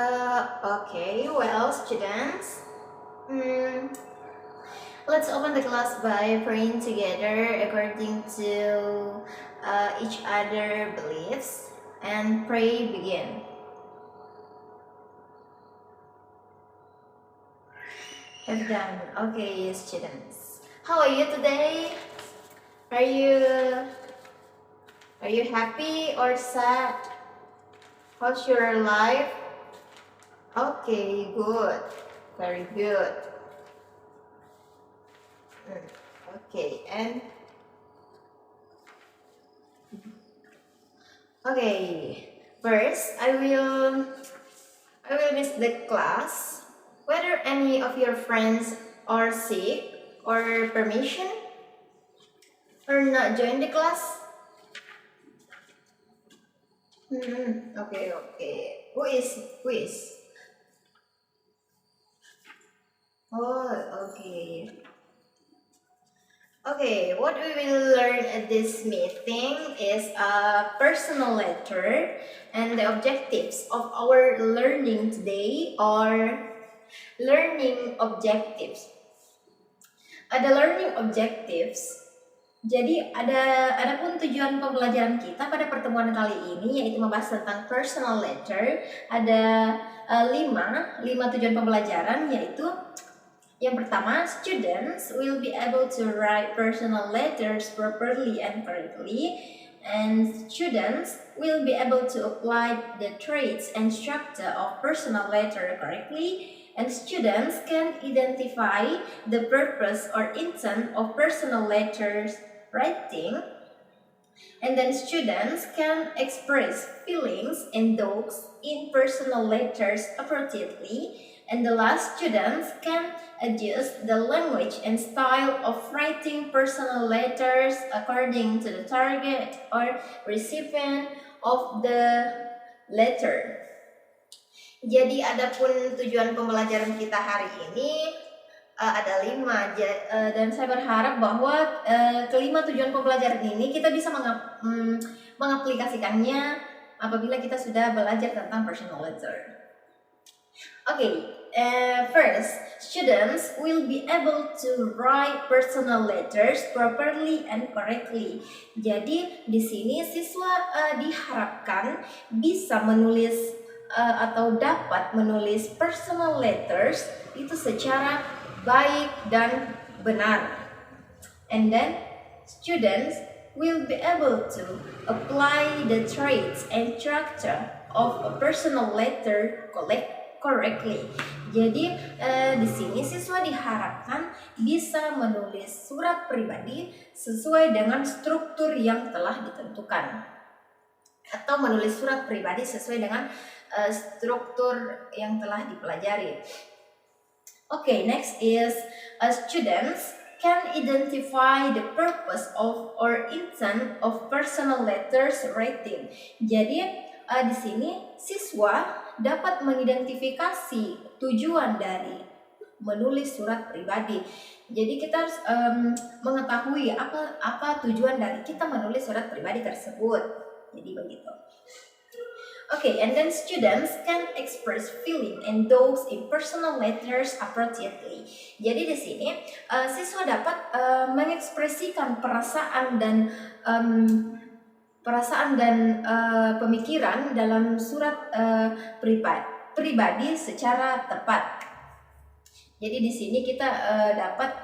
Okay, well, students, mm, let's open the class by praying together according to each other beliefs and pray begin. Have done. Okay, students. How are you today? Are you are you happy or sad? How's your life? Okay, good. Very good. Mm, Okay, and okay. First, I will miss the class. Whether any of your friends are sick or permission or not join the class. Okay, okay. Who is? Oh, okay. Okay, what we will learn at this meeting is a personal letter, and the objectives of our learning today are learning objectives. Ada learning objectives. Jadi adapun tujuan pembelajaran kita pada pertemuan kali ini yaitu membahas tentang personal letter. Ada lima tujuan pembelajaran, yaitu yang pertama, students will be able to write personal letters properly and correctly, and students will be able to apply the traits and structure of personal letter correctly, and students can identify the purpose or intent of personal letters writing, and then students can express feelings and thoughts in personal letters appropriately. And the last, students can adjust the language and style of writing personal letters according to the target or recipient of the letter. Jadi adapun tujuan pembelajaran kita hari ini ada 5, dan saya berharap bahwa kelima tujuan pembelajaran ini kita bisa mengaplikasikannya apabila kita sudah belajar tentang personal letter. Okay, first, students will be able to write personal letters properly and correctly. Jadi di sini siswa diharapkan bisa menulis atau dapat menulis personal letters itu secara baik dan benar. And then students will be able to apply the traits and structure of a personal letter correctly. Jadi di sini siswa diharapkan bisa menulis surat pribadi sesuai dengan struktur yang telah ditentukan, atau menulis surat pribadi sesuai dengan struktur yang telah dipelajari. Okay, next is students can identify the purpose of or intent of personal letters writing. Jadi di sini siswa dapat mengidentifikasi tujuan dari menulis surat pribadi. Jadi kita harus mengetahui apa tujuan dari kita menulis surat pribadi tersebut. Jadi begitu. Okay, and then students can express feeling and those in personal letters appropriately. Jadi di sini siswa dapat mengekspresikan perasaan dan pemikiran dalam surat pribadi secara tepat. Jadi di sini kita dapat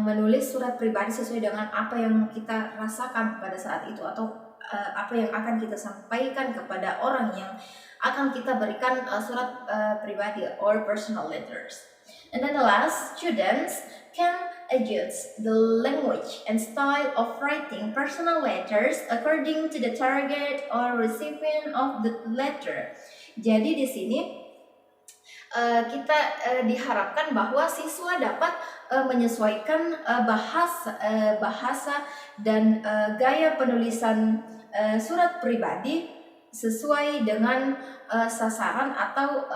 menulis surat pribadi sesuai dengan apa yang kita rasakan pada saat itu, atau apa yang akan kita sampaikan kepada orang yang akan kita berikan surat pribadi or personal letters. And then the last, students can adjust the language and style of writing personal letters according to the target or recipient of the letter. Jadi di sini kita diharapkan bahwa siswa dapat menyesuaikan bahasa dan gaya penulisan surat pribadi sesuai dengan sasaran atau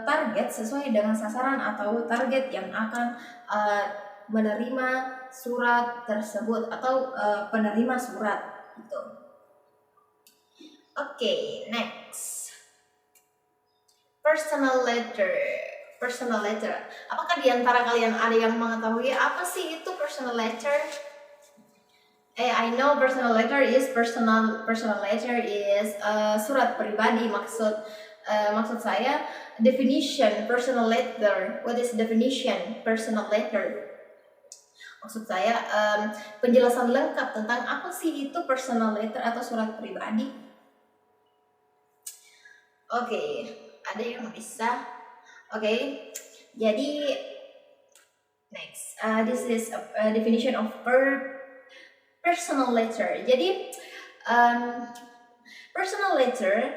target, sesuai dengan sasaran atau target yang akan menerima surat tersebut atau penerima surat itu. Okay, next. Personal letter. Personal letter. Apakah di antara kalian ada yang mengetahui apa sih itu personal letter? I know personal letter is surat pribadi. Maksud saya definition personal letter. What is definition personal letter? Maksud saya penjelasan lengkap tentang apa sih itu personal letter atau surat pribadi. Oke, ada yang bisa? Oke, jadi next, this is a definition of personal letter. Jadi personal letter,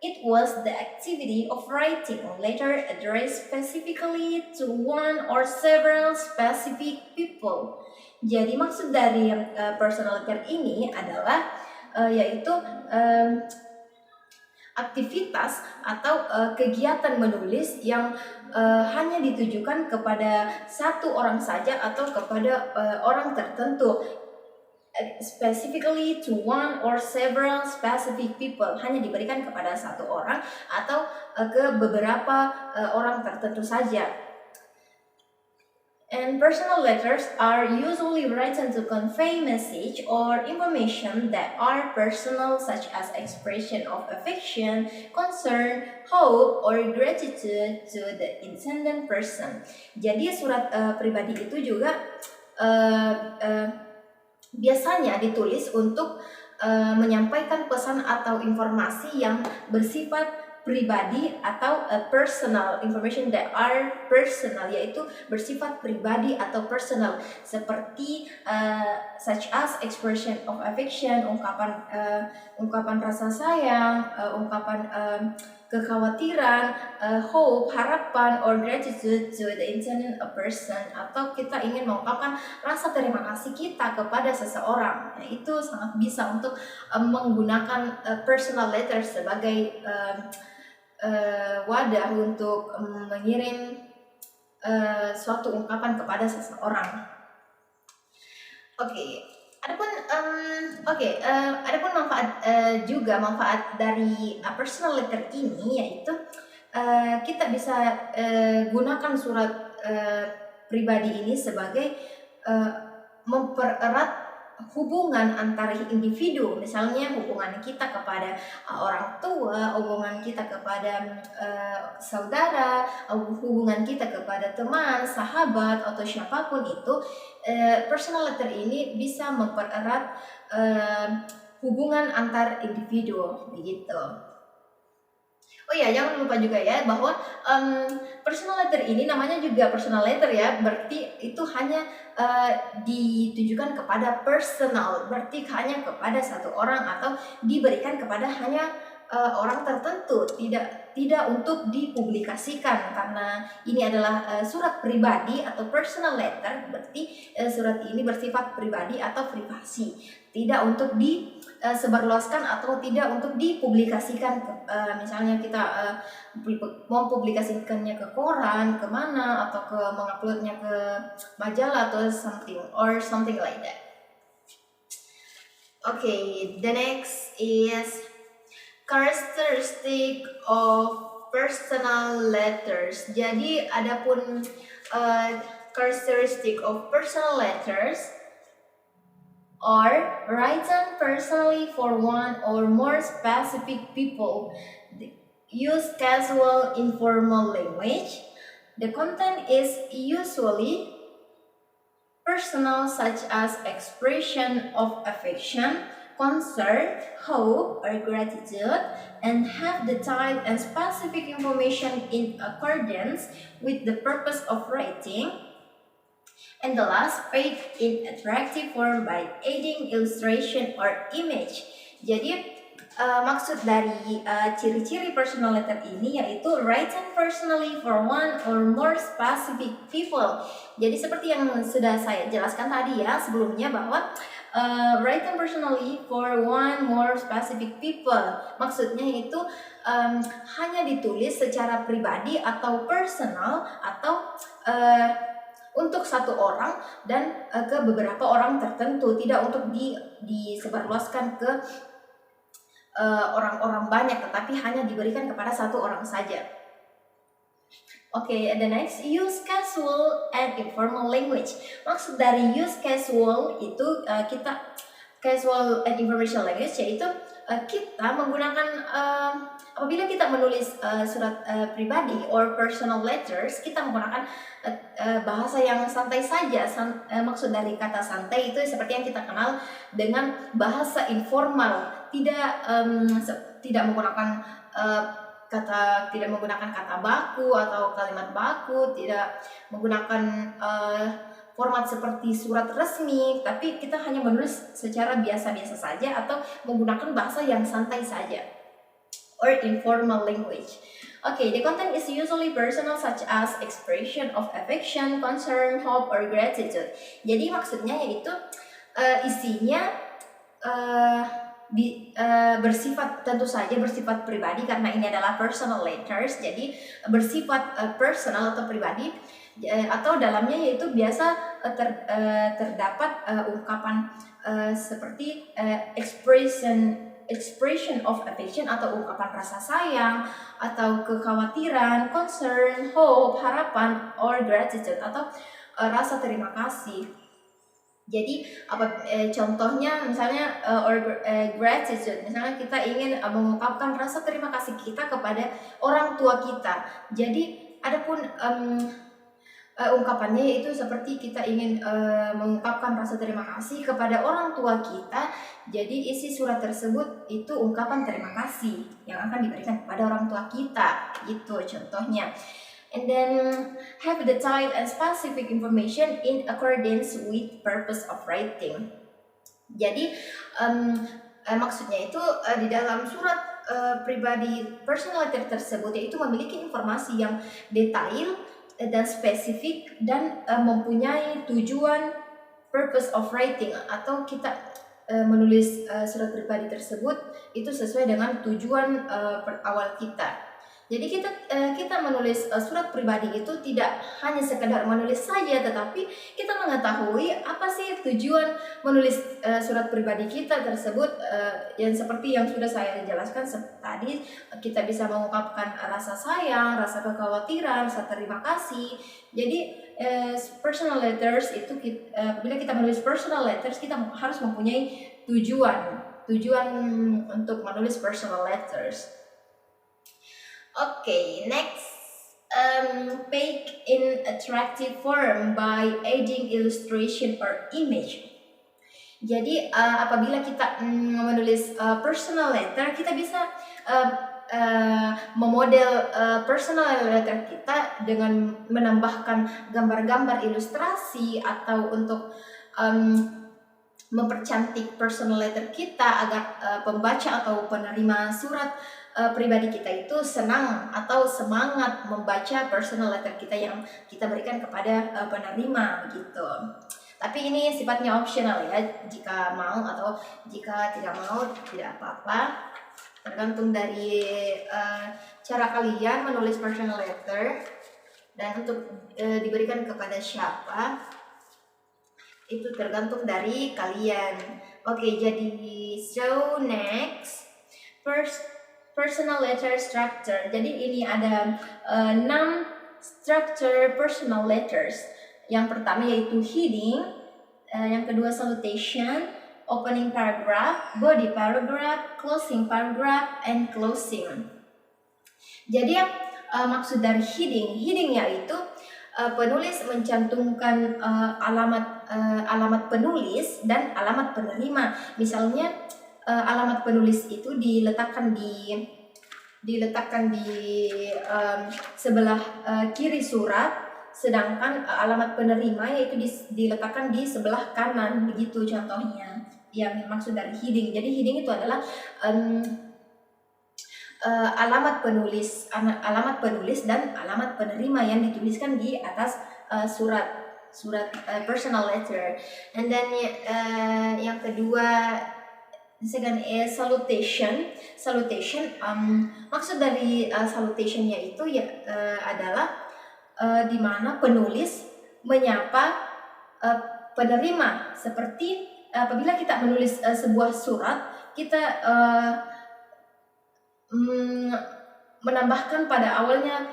it was the activity of writing a letter addressed specifically to one or several specific people. Jadi maksud dari personal letter ini adalah yaitu aktivitas atau kegiatan menulis yang hanya ditujukan kepada satu orang saja atau kepada orang tertentu. Specifically to one or several specific people, hanya diberikan kepada satu orang atau ke beberapa orang tertentu saja. And personal letters are usually written to convey message or information that are personal, such as expression of affection, concern, hope, or gratitude to the intended person. Jadi surat pribadi itu juga biasanya ditulis untuk menyampaikan pesan atau informasi yang bersifat pribadi atau personal information that are personal, yaitu bersifat pribadi atau personal, seperti such as expression of affection, ungkapan rasa sayang, ungkapan kekhawatiran, hope, harapan, or gratitude to the intended person, atau kita ingin mengungkapkan rasa terima kasih kita kepada seseorang. Nah, itu sangat bisa untuk menggunakan personal letter sebagai wadah untuk mengirim suatu ungkapan kepada seseorang. Adapun manfaat dari personal letter ini, yaitu kita bisa gunakan surat pribadi ini sebagai mempererat hubungan antara individu, misalnya hubungan kita kepada orang tua, hubungan kita kepada saudara, hubungan kita kepada teman, sahabat, atau siapapun itu. Personal letter ini bisa mempererat hubungan antar individu, begitu. Oh ya, jangan lupa juga ya bahwa personal letter ini namanya juga personal letter ya, berarti itu hanya ditujukan kepada personal, berarti hanya kepada satu orang atau diberikan kepada hanya orang tertentu, tidak untuk dipublikasikan, karena ini adalah surat pribadi atau personal letter, berarti surat ini bersifat pribadi atau privasi, tidak untuk disebarluaskan atau tidak untuk dipublikasikan. Misalnya kita mau publikasikannya ke koran, kemana, atau menguploadnya ke majalah atau something like that. Okay, the next is characteristic of personal letters. Jadi adapun characteristic of personal letters are written personally for one or more specific people, use casual informal language. The content is usually personal, such as expression of affection, concern, hope, or gratitude, and have the type and specific information in accordance with the purpose of writing. And the last, page in attractive form by adding illustration or image. Jadi maksud dari ciri-ciri personal letter ini yaitu written personally for one or more specific people. Jadi seperti yang sudah saya jelaskan tadi ya sebelumnya, bahwa written personally for one more specific people, maksudnya itu hanya ditulis secara pribadi atau personal atau untuk satu orang dan ke beberapa orang tertentu, tidak untuk disebarluaskan ke orang-orang banyak, tetapi hanya diberikan kepada satu orang saja. Oke, and the next, use casual and informal language. Maksud dari use casual itu kita casual and informational language yaitu kita menggunakan apabila kita menulis surat pribadi or personal letters, kita menggunakan bahasa yang santai saja. Maksud dari kata santai itu seperti yang kita kenal dengan bahasa informal, tidak menggunakan tidak menggunakan kata baku atau kalimat baku, tidak menggunakan format seperti surat resmi, tapi kita hanya menulis secara biasa-biasa saja atau menggunakan bahasa yang santai saja, or informal language. Okay, the content is usually personal, such as expression of affection, concern, hope, or gratitude. Jadi maksudnya yaitu isinya bersifat, tentu saja bersifat pribadi karena ini adalah personal letters, jadi bersifat personal atau pribadi, atau dalamnya yaitu biasa terdapat ungkapan seperti expression of affection atau ungkapan rasa sayang atau kekhawatiran, concern, hope, harapan, or gratitude atau rasa terima kasih. Jadi contohnya misalnya gratitude, misalnya kita ingin mengungkapkan rasa terima kasih kita kepada orang tua kita. Jadi adapun ungkapannya itu seperti kita ingin mengungkapkan rasa terima kasih kepada orang tua kita. Jadi isi surat tersebut itu ungkapan terima kasih yang akan diberikan kepada orang tua kita, gitu contohnya. And then have detailed and specific information in accordance with purpose of writing. Jadi maksudnya itu di dalam surat pribadi personal letter tersebut yaitu memiliki informasi yang detail dan spesifik dan mempunyai tujuan purpose of writing, atau kita menulis surat pribadi tersebut itu sesuai dengan tujuan awal kita. Jadi kita menulis surat pribadi itu tidak hanya sekedar menulis saja, tetapi kita mengetahui apa sih tujuan menulis surat pribadi kita tersebut. Yang seperti yang sudah saya jelaskan tadi, kita bisa mengungkapkan rasa sayang, rasa kekhawatiran, rasa terima kasih. Jadi personal letters itu bila kita menulis personal letters, kita harus mempunyai tujuan untuk menulis personal letters. Okay, next, make in attractive form by adding illustration or image. Jadi apabila kita menulis personal letter, kita bisa memodel personal letter kita dengan menambahkan gambar-gambar ilustrasi atau untuk mempercantik personal letter kita agar pembaca atau penerima surat pribadi kita itu senang atau semangat membaca personal letter kita yang kita berikan kepada penerima gitu. Tapi ini sifatnya optional ya, jika mau atau jika tidak mau tidak apa-apa, tergantung dari cara kalian menulis personal letter dan untuk diberikan kepada siapa itu tergantung dari kalian. Oke, jadi so next, personal letter structure. Jadi ini ada 6 structure personal letters. Yang pertama yaitu heading, yang kedua salutation, opening paragraph, body paragraph, closing paragraph, and closing. Jadi maksud dari heading yaitu penulis mencantumkan alamat penulis dan alamat penerima. Misalnya alamat penulis itu diletakkan di sebelah kiri surat, sedangkan alamat penerima yaitu diletakkan di sebelah kanan, begitu contohnya yang maksud dari heading. Jadi heading itu adalah alamat penulis dan alamat penerima yang dituliskan di atas surat personal letter. And then yang kedua, second is salutation. Maksud dari salutationnya itu adalah di mana penulis menyapa penerima. Seperti apabila kita menulis sebuah surat, kita menambahkan pada awalnya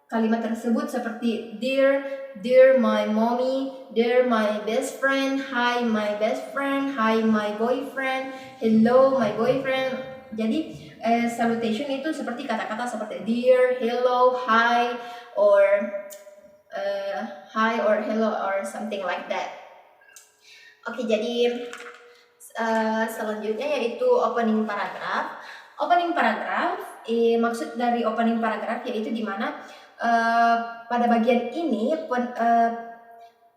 kalimat tersebut seperti dear my mommy, dear my best friend, hi my best friend, hi my boyfriend, hello my boyfriend. Jadi salutation itu seperti kata-kata seperti dear, hello, hi or hello or something like that. Oke, jadi selanjutnya yaitu opening paragraph. Opening paragraph, maksud dari opening paragraph yaitu di mana pada bagian ini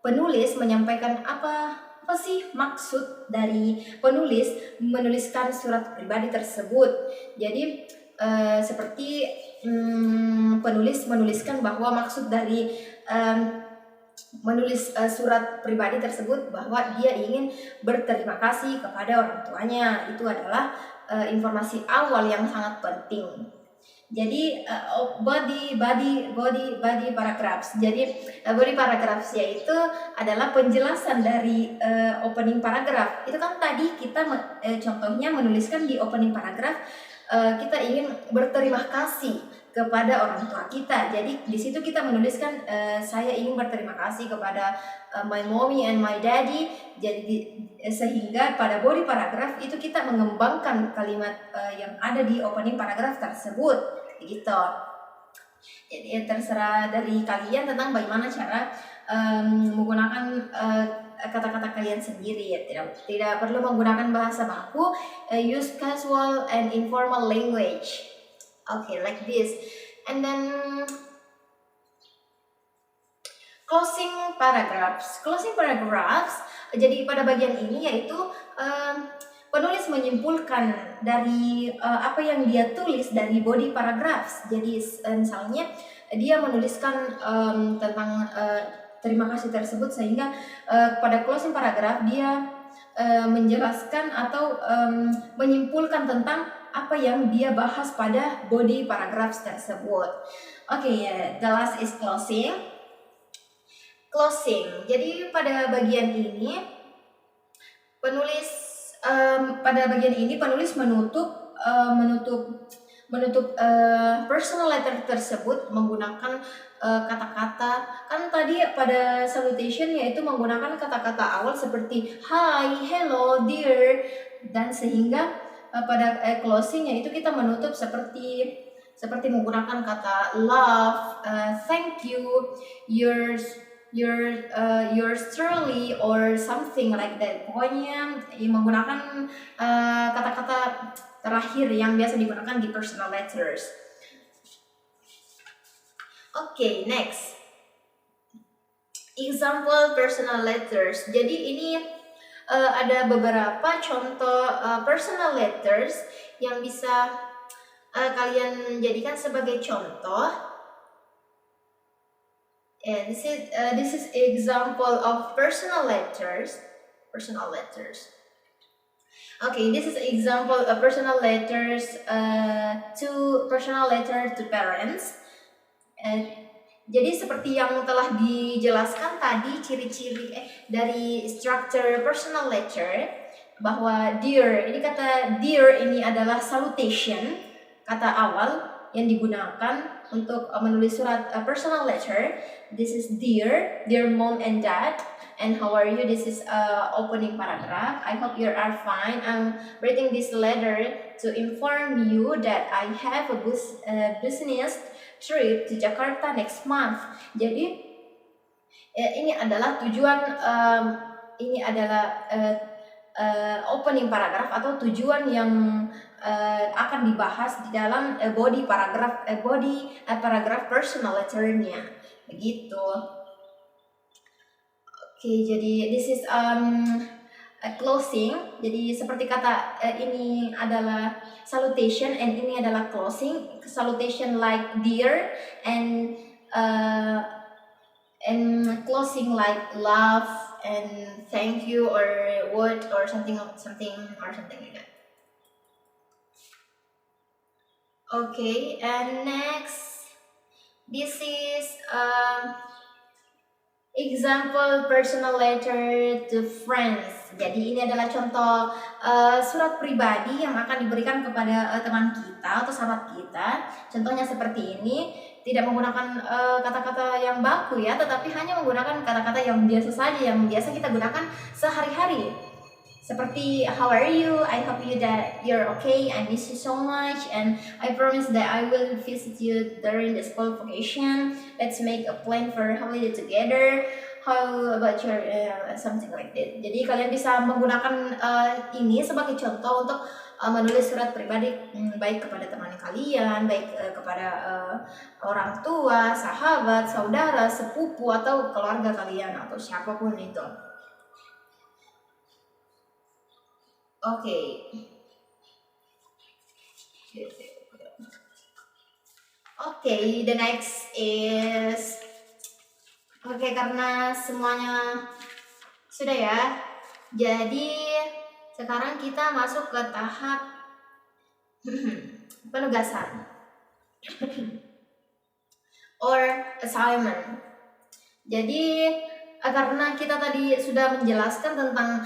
penulis menyampaikan apa sih maksud dari penulis menuliskan surat pribadi tersebut. Jadi seperti penulis menuliskan bahwa maksud dari menulis surat pribadi tersebut bahwa dia ingin berterima kasih kepada orang tuanya. Itu adalah informasi awal yang sangat penting. Jadi body paragraphs. Jadi body paragraphs yaitu adalah penjelasan dari opening paragraph. Itu kan tadi kita contohnya menuliskan di opening paragraph kita ingin berterima kasih kepada orang tua kita. Jadi di situ kita menuliskan saya ingin berterima kasih kepada my mommy and my daddy. Jadi sehingga pada body paragraph itu kita mengembangkan kalimat yang ada di opening paragraph tersebut. Gitu. Jadi terserah dari kalian tentang bagaimana cara menggunakan kata-kata kalian sendiri ya. Tidak perlu menggunakan bahasa baku. Use casual and informal language. Okay, like this. And then closing paragraphs. Closing paragraphs. Jadi pada bagian ini yaitu penulis menyimpulkan dari apa yang dia tulis dari body paragraphs. Jadi misalnya dia menuliskan tentang terima kasih tersebut sehingga pada closing paragraph dia menjelaskan atau menyimpulkan tentang apa yang dia bahas pada body paragraphs tersebut. The last is closing. Closing. Jadi pada bagian ini penulis menutup personal letter tersebut menggunakan kata-kata. Kan tadi pada salutation yaitu menggunakan kata-kata awal seperti hi, hello, dear, dan sehingga pada closing yaitu kita menutup seperti menggunakan kata love, thank you, yours truly or something like that. Pokoknya menggunakan kata-kata terakhir yang biasa digunakan di personal letters. Next. Example personal letters. Jadi ini ada beberapa contoh personal letters yang bisa kalian jadikan sebagai contoh. And this is example of personal letters. This is example of personal letters to parents. Jadi seperti yang telah dijelaskan tadi ciri-ciri dari structure personal letter bahwa dear, ini kata dear ini adalah salutation, kata awal yang digunakan untuk menulis surat personal letter. This is dear mom and dad, and how are you? This is opening paragraph. I hope you are fine. I'm writing this letter to inform you that I have a business trip to Jakarta next month. Jadi ini adalah tujuan, ini adalah opening paragraph atau tujuan yang akan dibahas di dalam body paragraph personal letternya, begitu. Jadi this is closing. Jadi seperti kata ini adalah salutation and ini adalah closing. Salutation like dear and closing like love and thank you or what or something like that. And next, this is example personal letter to friends. Jadi ini adalah contoh surat pribadi yang akan diberikan kepada teman kita atau sahabat kita. Contohnya seperti ini. tidak menggunakan kata-kata yang baku ya, tetapi hanya menggunakan kata-kata yang biasa saja, yang biasa kita gunakan sehari-hari. Seperti how are you? I hope that you're okay. I miss you so much, and I promise that I will visit you during the school vacation. Let's make a plan for holiday together. How about your something like that. Jadi kalian bisa menggunakan ini sebagai contoh untuk menulis surat pribadi, baik kepada teman kalian, baik kepada orang tua, sahabat, saudara, sepupu, atau keluarga kalian, atau siapapun itu. Okay. Okay, the next is karena semuanya sudah ya. Jadi sekarang kita masuk ke tahap penugasan or assignment. Jadi karena kita tadi sudah menjelaskan tentang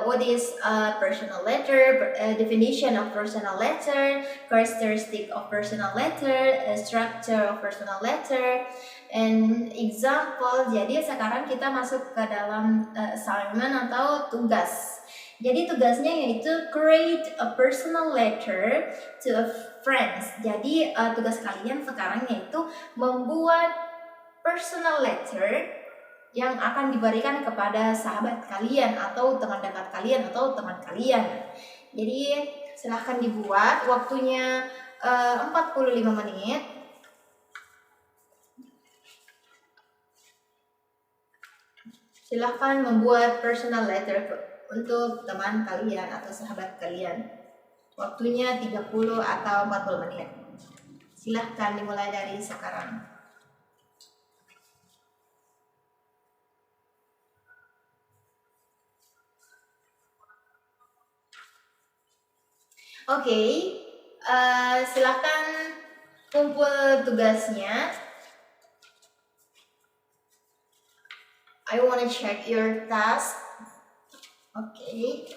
what is a personal letter, definition of personal letter, characteristic of personal letter, structure of personal letter, and example. Jadi sekarang kita masuk ke dalam assignment atau tugas. Jadi tugasnya yaitu create a personal letter to a friends. Jadi tugas kalian sekarang yaitu membuat personal letter yang akan diberikan kepada sahabat kalian atau teman dekat kalian atau teman kalian. Jadi silahkan dibuat, waktunya 45 menit. Silahkan membuat personal letter untuk teman kalian atau sahabat kalian. Waktunya 30 atau 40 menit. Silahkan dimulai dari sekarang. Oke, silakan kumpul tugasnya. I wanna check your task. Okay.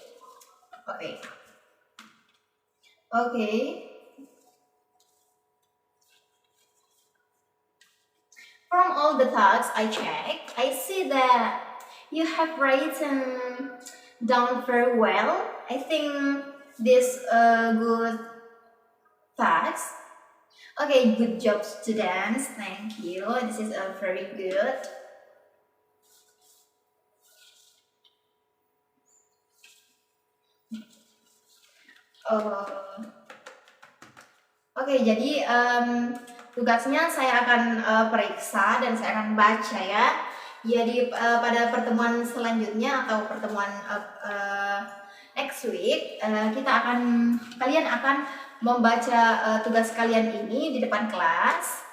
From all the tasks I checked, I see that you have written down very well. I think this good task. Okay, good job students. Thank you. This is very good. Oke, jadi tugasnya saya akan periksa dan saya akan baca ya. Jadi pada pertemuan selanjutnya atau pertemuan next week kalian akan membaca tugas kalian ini di depan kelas,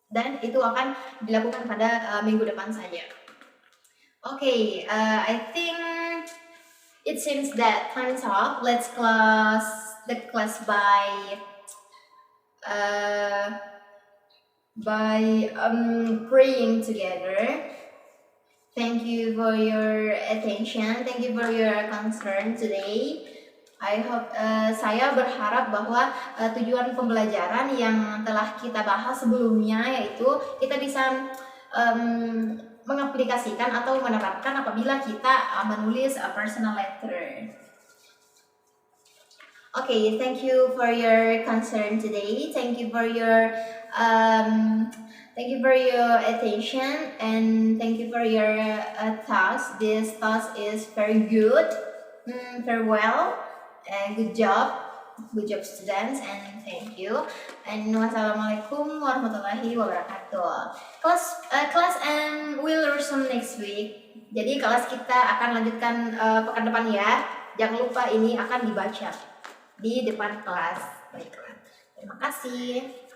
dan itu akan dilakukan pada minggu depan saja. Okay, I think it seems that time's up. Let's close the class by praying together. Thank you for your attention. Thank you for your concern today. I hope saya berharap bahwa tujuan pembelajaran yang telah kita bahas sebelumnya yaitu kita bisa mengaplikasikan atau menerapkan apabila kita menulis a personal letter. Okay, thank you for your concern today. Thank you for your attention, and thank you for your task. This task is very good, very well, and good job students, and thank you. And wassalamualaikum warahmatullahi wabarakatuh. Class and will resume next week. Jadi kelas kita akan lanjutkan pekan depan ya. Jangan lupa ini akan dibaca di depan kelas. Baiklah, terima kasih.